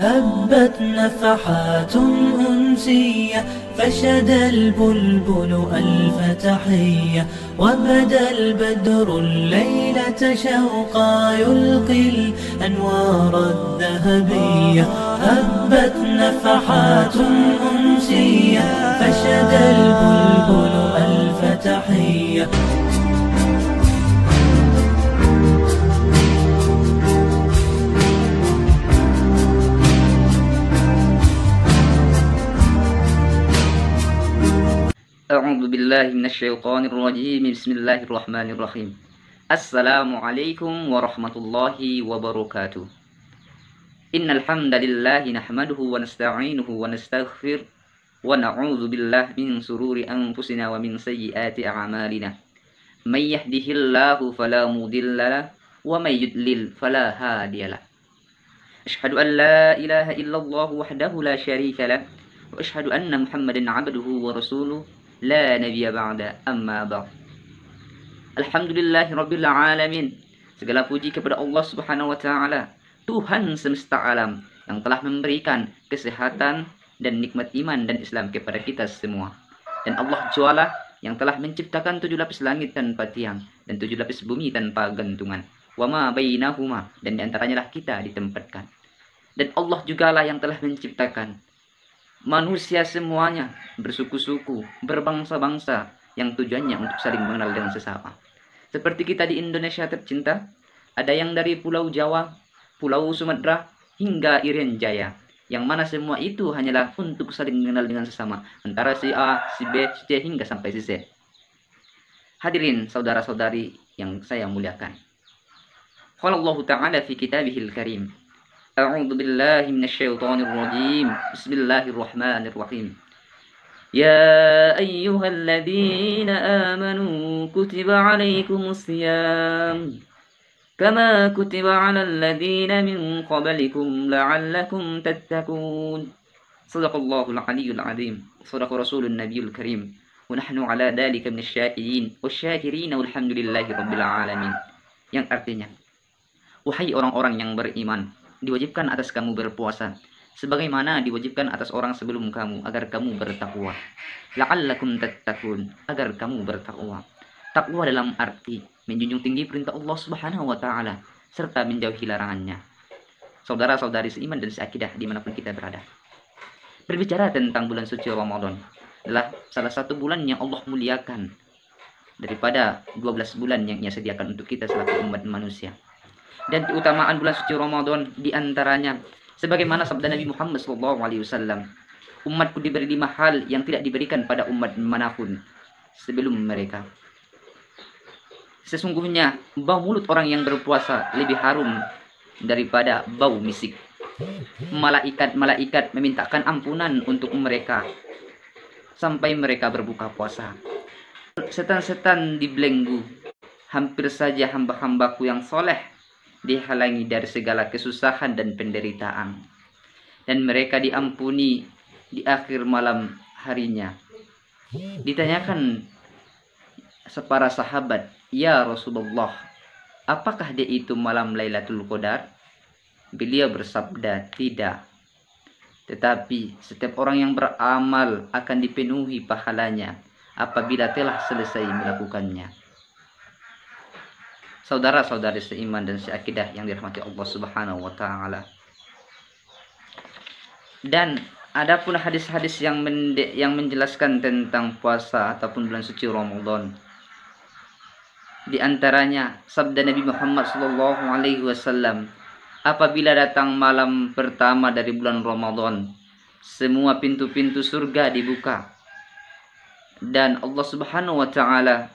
هبت نفحات أنسية فشد البلبل ألف تحية وبدا البدر الليلة شوقا يلقي الأنوار الذهبية. هبت نفحات أنسية فشد البلبل ألف تحية. A'udzu billahi minasyaitonir rajim. Bismillahirrahmanirrahim. Assalamualaikum warahmatullahi wabarakatuh. Innal hamdalillah nahmaduhu wa nasta'inuhu wa nastaghfir wa na'udzu billahi min sururi anfusina wa min sayyiati a'malina. May yahdihillahu fala mudilla lahu wa may yudlil fala hadiyalah. Asyhadu an la ilaha illallah wahdahu la syarika lah wa asyhadu anna Muhammadan 'abduhu wa rasuluh la nabiyya ba'da, amma ba'd. Alhamdulillahirabbil alamin. Segala puji kepada Allah Subhanahu wa taala, Tuhan semesta alam yang telah memberikan kesehatan dan nikmat iman dan Islam kepada kita semua. Dan Allah jualah yang telah menciptakan 7 lapis langit tanpa tiang dan 7 lapis bumi tanpa gantungan. Wa ma bainahuma, dan di antaranya lah kita ditempatkan. Dan Allah jugalah yang telah menciptakan manusia semuanya bersuku-suku, berbangsa-bangsa yang tujuannya untuk saling mengenal dengan sesama. Seperti kita di Indonesia tercinta, ada yang dari Pulau Jawa, Pulau Sumatera, hingga Irian Jaya, yang mana semua itu hanyalah untuk saling mengenal dengan sesama, antara si A, si B, si C, hingga sampai si Z. Hadirin saudara-saudari yang saya muliakan. Qala Allah Ta'ala fi kitabihil karim. A'udzu billahi minasyaitonir rajim. Bismillahirrahmanirrahim. Ya ayyuhalladzina amanu kutiba 'alaikumus shiyam kama kutiba 'alal ladzina min qablikum la'allakum tattaqun. Shadaqallahul 'aliyyul 'azim. Shadaqa rasulun nabiyul karim. Wa nahnu 'ala dzalika minasyahidin wasyakirin walhamdulillahi rabbil alamin. Yang artinya, wahai orang-orang yang beriman, diwajibkan atas kamu berpuasa sebagaimana diwajibkan atas orang sebelum kamu agar kamu bertakwa. La'allakum tattaqun, agar kamu bertakwa. Takwa dalam arti menjunjung tinggi perintah Allah Subhanahu wa taala serta menjauhi larangannya. Saudara-saudari seiman dan seakidah dimanapun kita berada, berbicara tentang bulan suci Ramadan adalah salah satu bulan yang Allah muliakan daripada 12 bulan yang Ia sediakan untuk kita selaku umat manusia. Dan keutamaan bulan suci Ramadan diantaranya sebagaimana sabda Nabi Muhammad SAW, umatku diberi 5 hal yang tidak diberikan pada umat manapun sebelum mereka. Sesungguhnya bau mulut orang yang berpuasa lebih harum daripada bau misik. Malaikat-malaikat memintakan ampunan untuk mereka sampai mereka berbuka puasa. Setan-setan dibelenggu. Hampir saja hamba-hambaku yang soleh dihalangi dari segala kesusahan dan penderitaan, dan mereka diampuni di akhir malam harinya. Ditanyakan para sahabat, ya Rasulullah, apakah dia itu malam Lailatul Qadar? Beliau bersabda, tidak, tetapi setiap orang yang beramal akan dipenuhi pahalanya apabila telah selesai melakukannya. Saudara-saudari seiman dan seakidah yang dirahmati Allah Subhanahu wa taala. Dan adapun hadis-hadis yang menjelaskan tentang puasa ataupun bulan suci Ramadan. Di antaranya sabda Nabi Muhammad sallallahu alaihi wasallam, apabila datang malam pertama dari bulan Ramadan, semua pintu-pintu surga dibuka dan Allah Subhanahu wa taala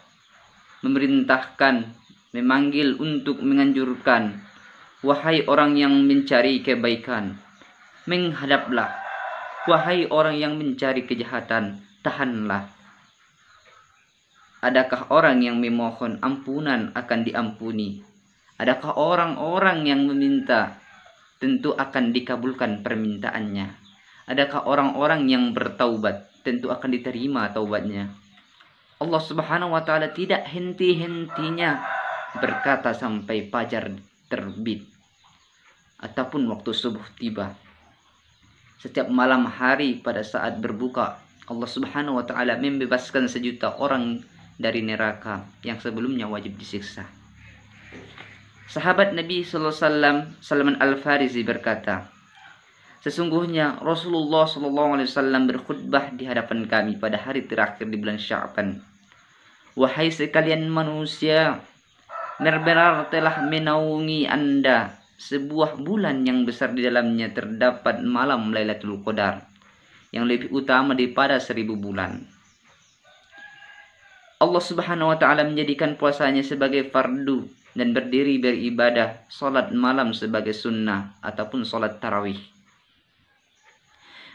memerintahkan, memanggil untuk menganjurkan, wahai orang yang mencari kebaikan, menghadaplah. Wahai orang yang mencari kejahatan, tahanlah. Adakah orang yang memohon ampunan akan diampuni? Adakah orang-orang yang meminta, tentu akan dikabulkan permintaannya. Adakah orang-orang yang bertaubat, tentu akan diterima taubatnya. Allah Subhanahu wa taala tidak henti-hentinya berkata sampai fajar terbit ataupun waktu subuh tiba. Setiap malam hari pada saat berbuka, Allah Subhanahu wa taala membebaskan 1.000.000 orang dari neraka yang sebelumnya wajib disiksa. Sahabat Nabi sallallahu alaihi wasallam Salman Al-Farisi berkata, sesungguhnya Rasulullah sallallahu alaihi wasallam berkhutbah di hadapan kami pada hari terakhir di bulan Sya'ban. Wahai sekalian manusia, benar-benar telah menaungi Anda sebuah bulan yang besar, di dalamnya terdapat malam Lailatul Qadar yang lebih utama daripada 1000 bulan. Allah Subhanahu wa taala menjadikan puasanya sebagai fardu dan berdiri beribadah, salat malam sebagai sunnah ataupun salat tarawih.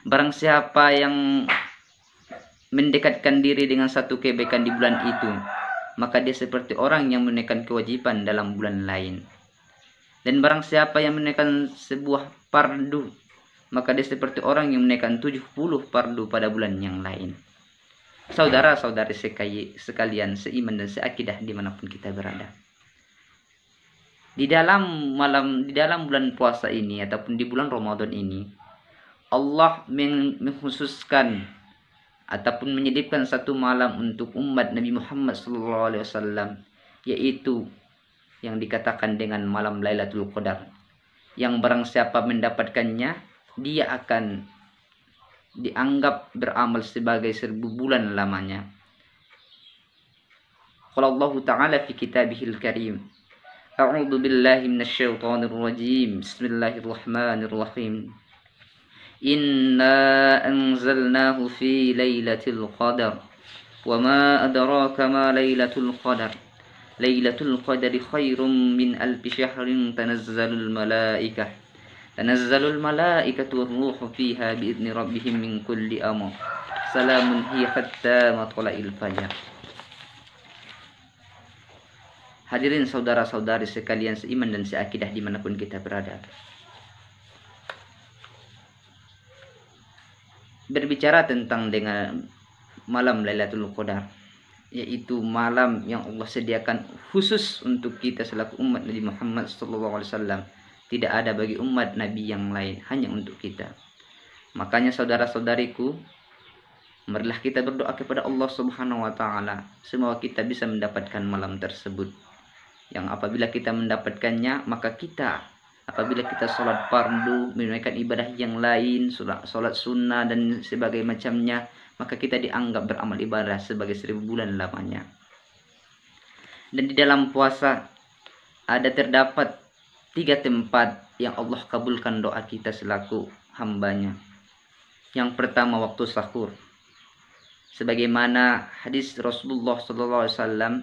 Barang siapa yang mendekatkan diri dengan satu kebaikan di bulan itu, maka dia seperti orang yang menunaikan kewajiban dalam bulan lain. Dan barang siapa yang menunaikan sebuah fardu, maka dia seperti orang yang menunaikan 70 fardu pada bulan yang lain. Saudara-saudari sekalian seiman dan seakidah dimanapun kita berada, di dalam bulan puasa ini ataupun di bulan Ramadan ini, Allah mengkhususkan ataupun menyelipkan satu malam untuk umat Nabi Muhammad SAW, yaitu yang dikatakan dengan malam Lailatul Qadar, yang barang siapa mendapatkannya, dia akan dianggap beramal sebagai 1000 bulan lamanya. Qala Allah Ta'ala fi kitabihil karim, a'udzu billahi minasyaitonir rajim, bismillahirrahmanirrahim, inna anzalnahu fi lailatul qadar wa ma adraka ma lailatul qadar, lailatul qadri khairum min alfi syahrin tanazzalul malaikatu war-ruhu fiha biidzni rabbihim min kulli amr, salamun hiya hatta matla'il fajr. Hadirin saudara-saudari sekalian seiman dan seakidah dimanapun kita berada, berbicara tentang dengan malam Lailatul Qadar, yaitu malam yang Allah sediakan khusus untuk kita selaku umat Nabi Muhammad SAW. Tidak ada bagi umat Nabi yang lain, hanya untuk kita. Makanya saudara-saudariku, marilah kita berdoa kepada Allah Subhanahu wa taala semoga kita bisa mendapatkan malam tersebut. Yang apabila kita mendapatkannya, maka kita apabila kita sholat fardu, menunaikan ibadah yang lain, sholat sunnah dan sebagai macamnya, maka kita dianggap beramal ibadah sebagai 1000 bulan lamanya. Dan di dalam puasa ada terdapat 3 tempat yang Allah kabulkan doa kita selaku hambanya. Yang pertama, waktu sahur, sebagaimana hadis Rasulullah SAW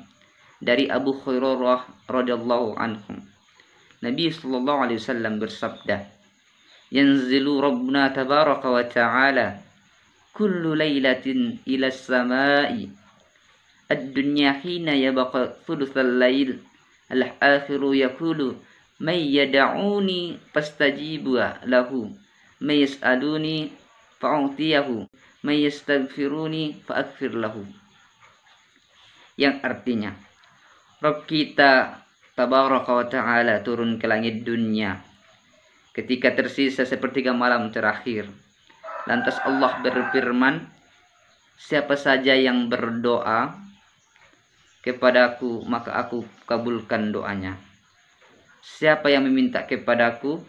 dari Abu Hurairah radhiyallahu anhu, Nabi SAW bersabda, yanzilu Rabbuna tabaraka wa ta'ala kullu laylatin ila samai ad-dunya hina yabqa thuluthal lail al-akhiru yaqulu may yad'uni fastajibu lahu, may yas'aluni fa'utiyahu, may yastaghfiruni fa'aghfir lahu. Yang artinya, Rabb kita tabaraka wa ta'ala turun ke langit dunia ketika tersisa sepertiga malam terakhir. Lantas Allah berfirman, siapa saja yang berdoa kepadaku, maka aku kabulkan doanya. Siapa yang meminta kepadaku,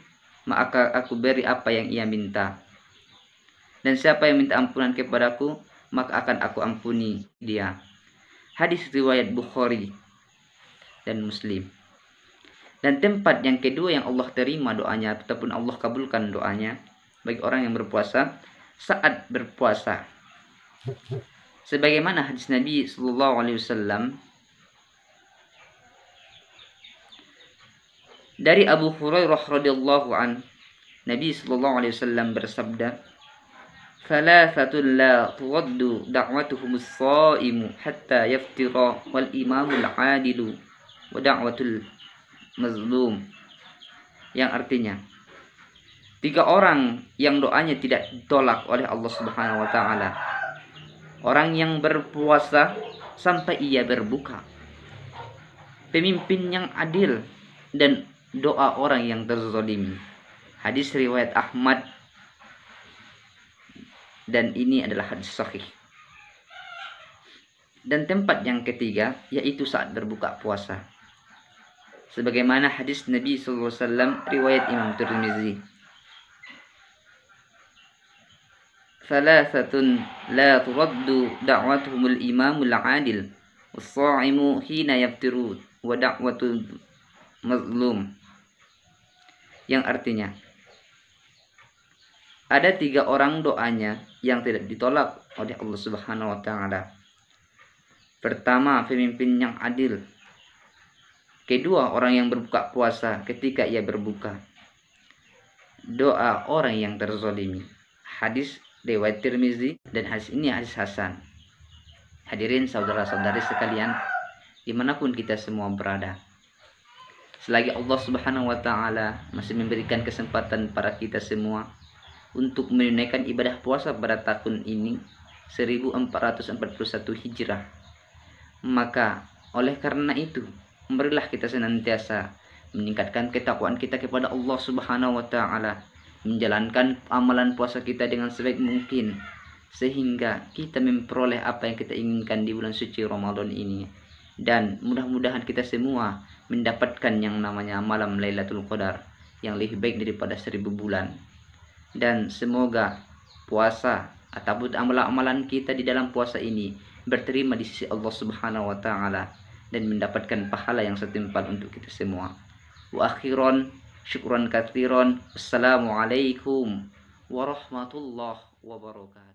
maka aku beri apa yang ia minta. Dan siapa yang minta ampunan kepadaku, maka akan aku ampuni dia. Hadis riwayat Bukhari dan Muslim. Dan tempat yang kedua yang Allah terima doanya ataupun Allah kabulkan doanya bagi orang yang berpuasa, saat berpuasa. Sebagaimana hadis Nabi SAW dari Abu Hurairah radhiyallahu an, Nabi SAW bersabda, "Thalathatun la tuwaddu da'watuhumus shaimu hatta yaftira wal imamul adilu wa da'watul mazlum." Yang artinya, 3 orang yang doanya tidak ditolak oleh Allah Subhanahu wa taala. Orang yang berpuasa sampai ia berbuka, pemimpin yang adil, dan doa orang yang terzalimi. Hadis riwayat Ahmad dan ini adalah hadis sahih. Dan tempat yang ketiga yaitu saat berbuka puasa. Sebagaimana hadis Nabi SAW riwayat Imam Tirmizi. Thalathatun la turaddu da'watuhumul imamul adil was-sha'imu hina yaftiru wa da'watul mazlum. Yang artinya, ada 3 orang doanya yang tidak ditolak oleh Allah Subhanahu wa taala. Pertama, pemimpin yang adil. Kedua, orang yang berbuka puasa ketika ia berbuka. Doa orang yang terzalimi. Hadis riwayat Tirmizi dan hadis ini hadis hasan. Hadirin saudara-saudari sekalian, dimanapun kita semua berada, selagi Allah Subhanahu wa taala masih memberikan kesempatan para kita semua untuk menunaikan ibadah puasa pada tahun ini 1441 Hijrah, maka oleh karena itu marilah kita senantiasa meningkatkan ketakwaan kita kepada Allah Subhanahu wa taala, menjalankan amalan puasa kita dengan sebaik mungkin sehingga kita memperoleh apa yang kita inginkan di bulan suci Ramadan ini. Dan mudah-mudahan kita semua mendapatkan yang namanya malam Lailatul Qadar yang lebih baik daripada 1000 bulan. Dan semoga puasa ataupun amalan-amalan kita di dalam puasa ini berterima di sisi Allah Subhanahu wa taala dan mendapatkan pahala yang setimpal untuk kita semua. Wa akhiran syukran katsiran. Assalamualaikum warahmatullahi wabarakatuh.